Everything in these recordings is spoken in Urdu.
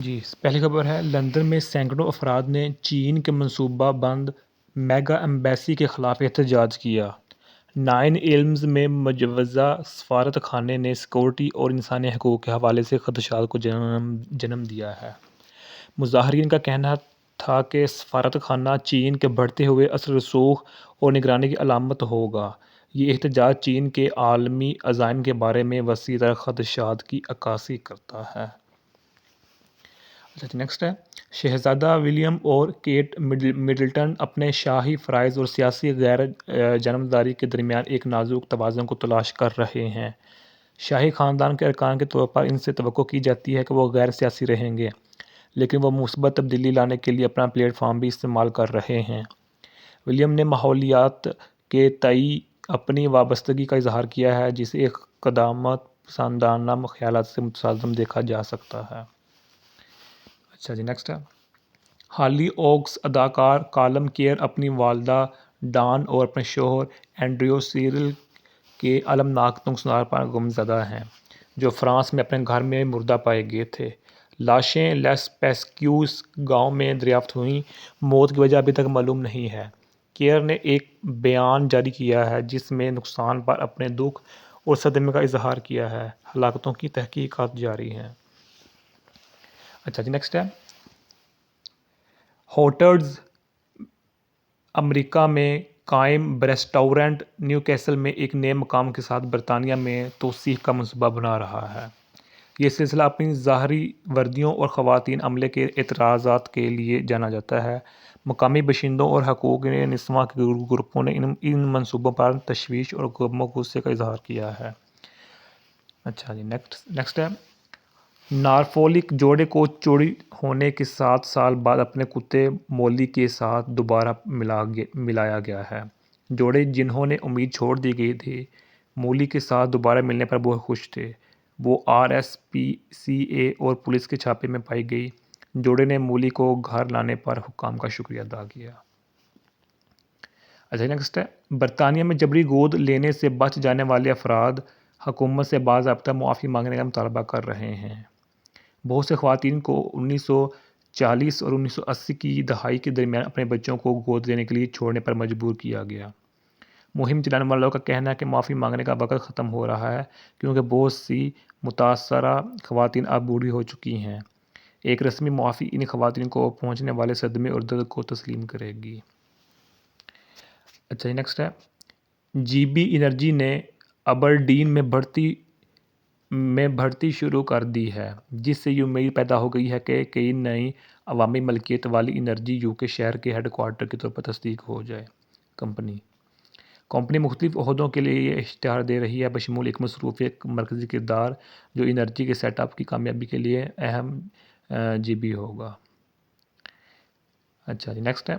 جی پہلی خبر ہے، لندن میں سینکڑوں افراد نے چین کے منصوبہ بند میگا ایمبیسی کے خلاف احتجاج کیا۔ 9 ایلمز میں مجوزہ سفارت خانے نے سیکورٹی اور انسانی حقوق کے حوالے سے خدشات کو جنم دیا ہے۔ مظاہرین کا کہنا تھا کہ سفارت خانہ چین کے بڑھتے ہوئے اثر رسوخ اور نگرانی کی علامت ہوگا۔ یہ احتجاج چین کے عالمی عزائم کے بارے میں وسیع تر خدشات کی عکاسی کرتا ہے۔ نیکسٹ ہے، شہزادہ ولیم اور کیٹ مڈلٹن اپنے شاہی فرائض اور سیاسی غیر جانبداری کے درمیان ایک نازک توازن کو تلاش کر رہے ہیں۔ شاہی خاندان کے ارکان کے طور پر ان سے توقع کی جاتی ہے کہ وہ غیر سیاسی رہیں گے، لیکن وہ مثبت تبدیلی لانے کے لیے اپنا پلیٹ فارم بھی استعمال کر رہے ہیں۔ ولیم نے ماحولیات کے تئیں اپنی وابستگی کا اظہار کیا ہے، جسے ایک قدامت پسندانہ خیالات سے متصادم دیکھا جا سکتا ہے۔ اچھا جی نیکسٹ ہے، ہالی اوکس اداکار کالم کیئر اپنی والدہ ڈان اور اپنے شوہر اینڈریو سیرل کے المناک نقصان پر غمزدہ ہیں، جو فرانس میں اپنے گھر میں مردہ پائے گئے تھے۔ لاشیں لیس پیسکیوس گاؤں میں دریافت ہوئیں۔ موت کی وجہ ابھی تک معلوم نہیں ہے۔ کیئر نے ایک بیان جاری کیا ہے جس میں نقصان پر اپنے دکھ اور صدمے کا اظہار کیا ہے۔ ہلاکتوں کی تحقیقات جاری ہیں۔ اچھا جی نیکسٹ ہے، ہوٹرز امریکہ میں قائم ریسٹورانٹ نیوکاسل میں ایک نئے مقام کے ساتھ برطانیہ میں توسیع کا منصوبہ بنا رہا ہے۔ یہ سلسلہ اپنی ظاہری وردیوں اور خواتین عملے کے اعتراضات کے لیے جانا جاتا ہے۔ مقامی باشندوں اور حقوق نسواں کے گروپوں نے ان منصوبوں پر تشویش اور غم و غصے کا اظہار کیا ہے۔ اچھا جی نیکسٹ ہے، نارفولک جوڑے کو چوری ہونے کے 7 سال بعد اپنے کتے مولی کے ساتھ دوبارہ ملایا گیا ہے۔ جوڑے جنہوں نے امید چھوڑ دی گئی تھی، مولی کے ساتھ دوبارہ ملنے پر بہت خوش تھے۔ وہ RSPCA اور پولیس کے چھاپے میں پائی گئی۔ جوڑے نے مولی کو گھر لانے پر حکام کا شکریہ ادا کیا۔ اچھا نیکسٹ ہے، برطانیہ میں جبری گود لینے سے بچ جانے والے افراد حکومت سے باضابطہ معافی مانگنے کا مطالبہ کر رہے ہیں۔ بہت سے خواتین کو 1940 اور 1980 کی دہائی کے درمیان اپنے بچوں کو گود لینے کے لیے چھوڑنے پر مجبور کیا گیا۔ مہم چلانے والوں کا کہنا ہے کہ معافی مانگنے کا وقت ختم ہو رہا ہے، کیونکہ بہت سی متاثرہ خواتین اب بوڑھی ہو چکی ہیں۔ ایک رسمی معافی ان خواتین کو پہنچنے والے صدمے اور درد کو تسلیم کرے گی۔ اچھا نیکسٹ ہے، GB انرجی نے ابرڈین میں بھرتی شروع کر دی ہے، جس سے یہ امید پیدا ہو گئی ہے کہ کئی نئی عوامی ملکیت والی انرجی UK شہر کے ہیڈ کوارٹر کے طور پر تصدیق ہو جائے۔ کمپنی مختلف عہدوں کے لیے یہ اشتہار دے رہی ہے، بشمول ایک مصروف ایک مرکزی کردار جو انرجی کے سیٹ اپ کی کامیابی کے لیے اہم GB ہوگا۔ اچھا جی نیکسٹ ہے،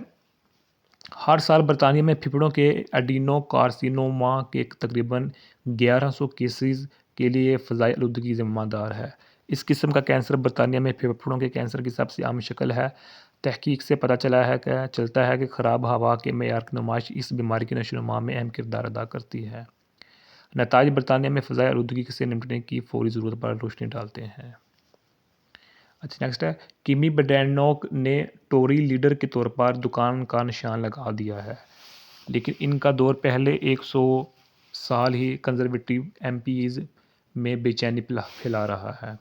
ہر سال برطانیہ میں پھیپھڑوں کے ایڈینو کارسینوما کے تقریباً 1100 کیسز کے لیے فضائی آلودگی ذمہ دار ہے۔ اس قسم کا کینسر برطانیہ میں پھیپھڑوں کے کینسر کی سب سے عام شکل ہے۔ تحقیق سے پتہ چلتا ہے کہ خراب ہوا کے معیار کی نمائش اس بیماری کی نشو و نما میں اہم کردار ادا کرتی ہے۔ نتائج برطانیہ میں فضائی آلودگی سے نمٹنے کی فوری ضرورت پر روشنی ڈالتے ہیں۔ اچھا نیکسٹ ہے، کیمی بڈینوک نے ٹوری لیڈر کے طور پر دکان کا نشان لگا دیا ہے، لیکن ان کا دور پہلے 100 سال ہی کنزرویٹو MPs میں بے چینی پھیلا رہا ہے۔